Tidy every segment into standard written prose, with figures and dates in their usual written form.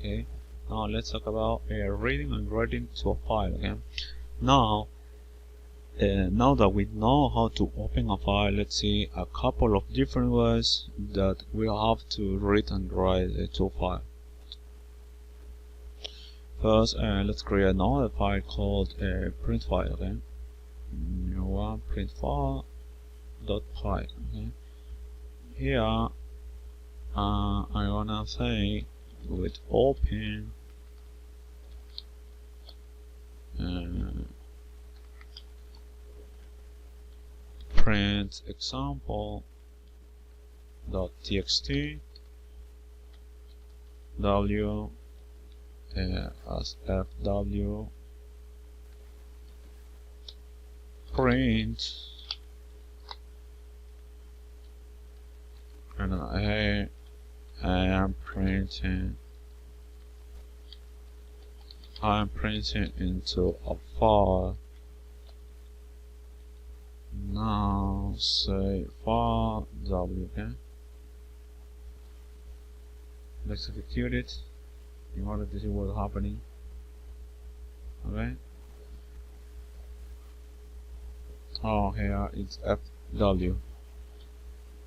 Okay, now let's talk about reading and writing to a file. Okay, now now that we know how to open a file, let's see a couple of different ways that we have to read and write to a file. First, let's create another file called print file. Okay, new one, print file dot file. Okay, here I wanna say with open print example dot txt w as fw print, and I am printing into a file. Now say file w. Okay, let's execute it in order to see what's happening. Okay, oh, here it's fw.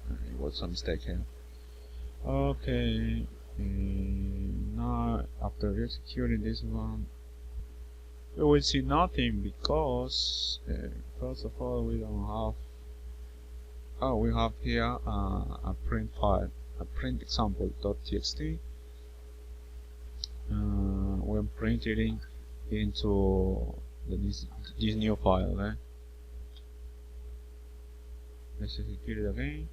It was a mistake here. Okay, now after executing this one, we will see nothing because first of all we don't have, we have here a print file, a print example.txt. We're printing into this new file. Okay? Let's execute it again.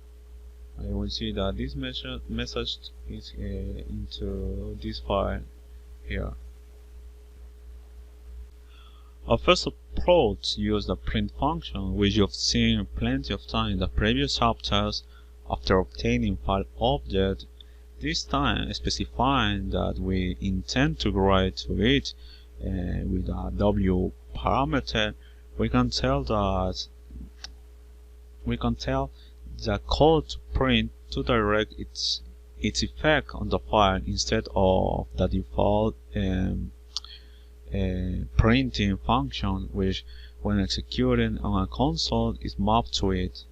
I will see that this message is into this file here. Our first approach uses the print function, which you've seen plenty of times in the previous chapters. After obtaining file object, this time specifying that we intend to write to it with a w parameter, we can tell the code to print to direct its effect on the file instead of the default printing function, which when executing on a console is mapped to it.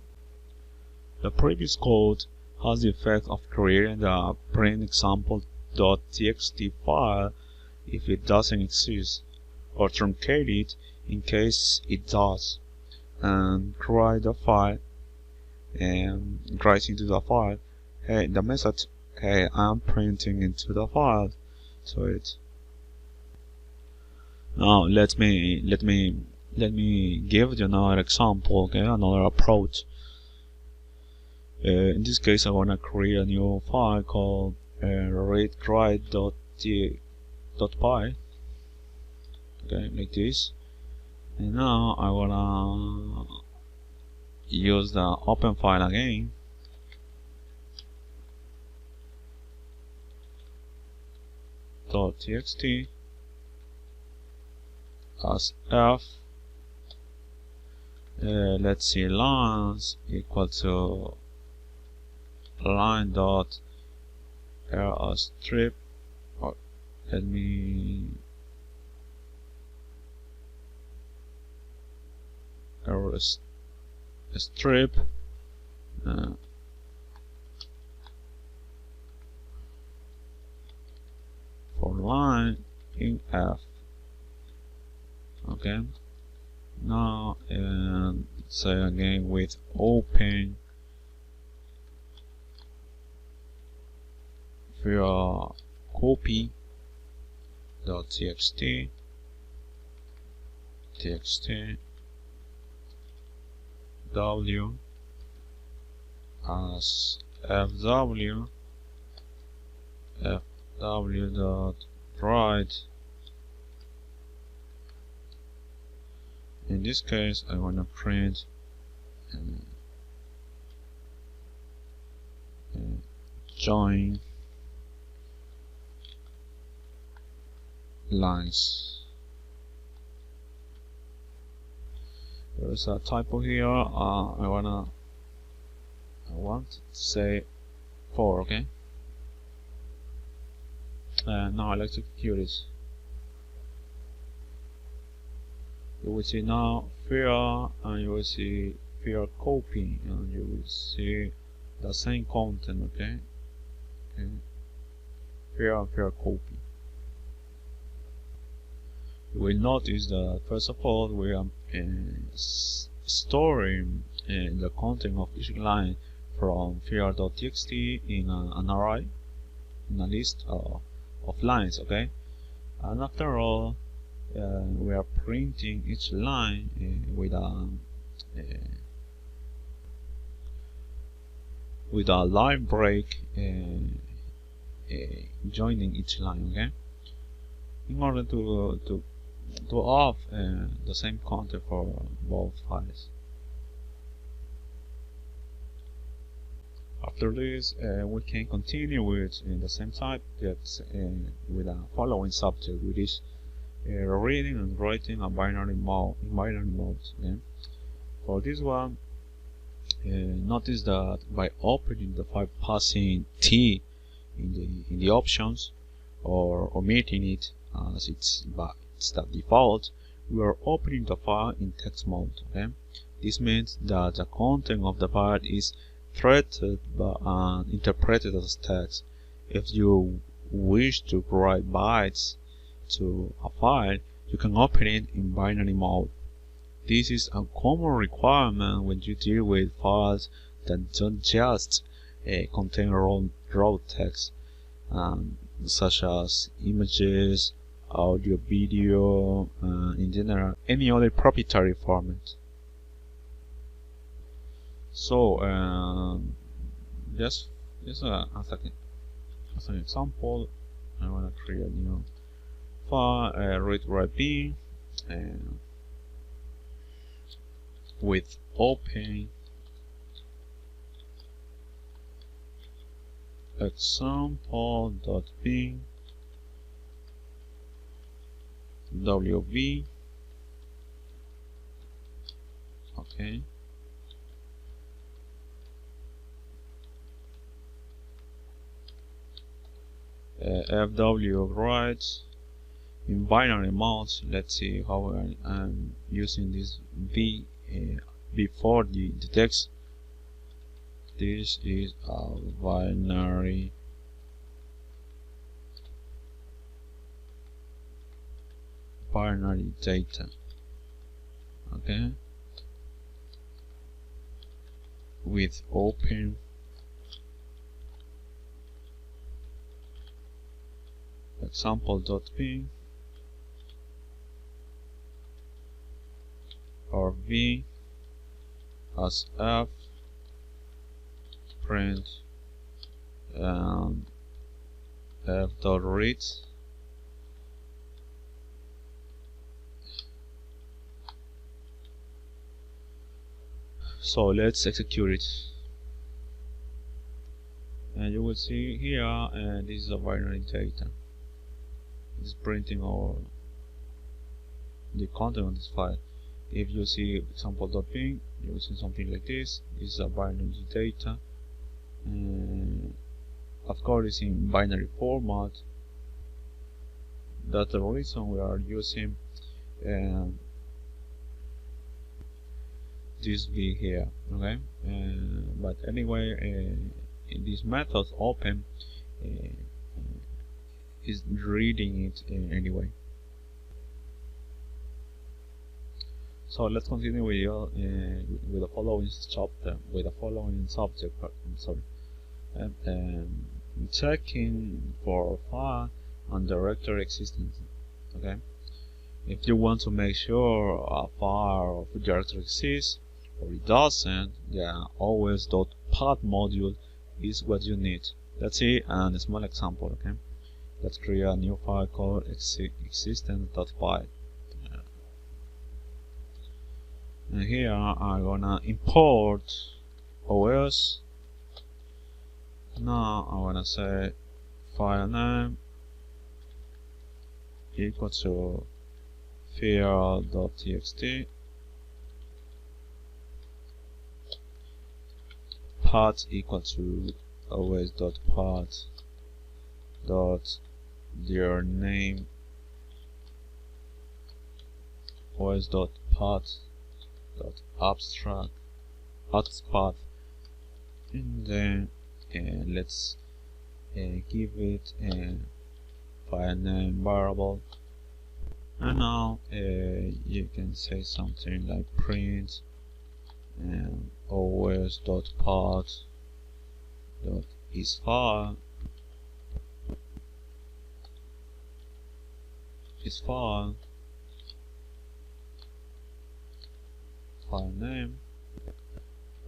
The previous code has the effect of creating the print example.txt file if it doesn't exist, or truncate it in case it does, and write the file and write into the file, hey, the message, hey, I'm printing into the file. So it. Now let me give you another example. Okay, another approach. In this case, I wanna create a new file called readwrite.py. Okay, like this. And now I wanna use the open file again. .txt as f. Let's see, lines equal to line dot error strip, or let me error strip for line in f. Okay, now and say again with open via copy.txt w as fw dot write. In this case, I want to print join lines. There's a typo here. I want to say 4. Okay. Now let's execute it. You will see now fair, and you will see fair copy, and you will see the same content. Okay, fair copy. You will notice that first of all we are storing the content of each line from fair.txt in an array, in a list of lines. Okay, and after all, we are printing each line with a line break joining each line. Okay, in order to have the same content for both files. After this, we can continue with the same type, that with a following subject, which is reading and writing a binary mode. Okay? For this one, notice that by opening the file passing T in the options, or omitting it as it's the default, we are opening the file in text mode. Okay? This means that the content of the file is treated and interpreted as text. If you wish to write bytes to a file, you can open it in binary mode. This is a common requirement when you deal with files that don't just contain raw text, such as images, audio, video, in general, any other proprietary format. So just as an example, I want to create a new file, read write b, with open example.b wv. Okay, fw write in binary mode. Let's see how I'm using this v before the text. This is a binary data. Okay, with open example.p or v as f print f.read. So let's execute it, and you will see here, this is a binary data. It's printing the content of this file. If you see example.p, you will see something like this. This is a binary data, and of course it's in binary format. That's the reason we are using this v here. Okay, but anyway, in this method open is reading it anyway. So let's continue with the following chapter, with the following subject. I'm sorry, checking for file and directory existence. Okay, if you want to make sure a file or directory exists or it doesn't, the always.path module is what you need. Let's see a small example. Okay, let's create a new file called existence.py. And here I'm gonna import OS. Now I wanna say file name equal to fair.txt, path equal to os.path their name os.path.abstract path, and then let's give it a file name variable, and now you can say something like print os.path.isFile file name,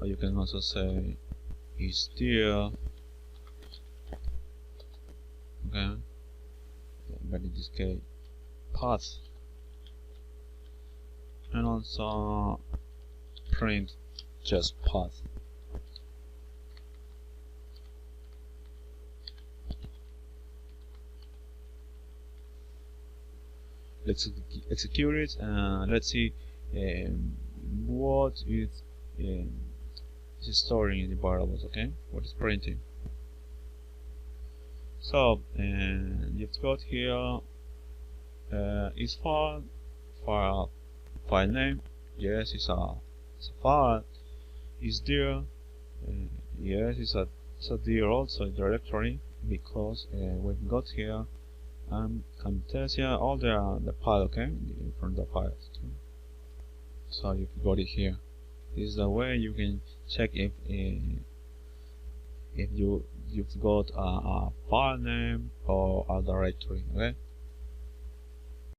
or you can also say is there, okay, but in this case path, and also print just path. Let's execute it and let's see what is storing in the variables. Okay, what is printing. So you've got here is file name. Yes, it's a file. Is there? Yes, it's a there also a directory, because we've got here can tell you all the file, okay, from the files. Okay? So you got it here. This is the way you can check if you've got a file name or a directory. Okay.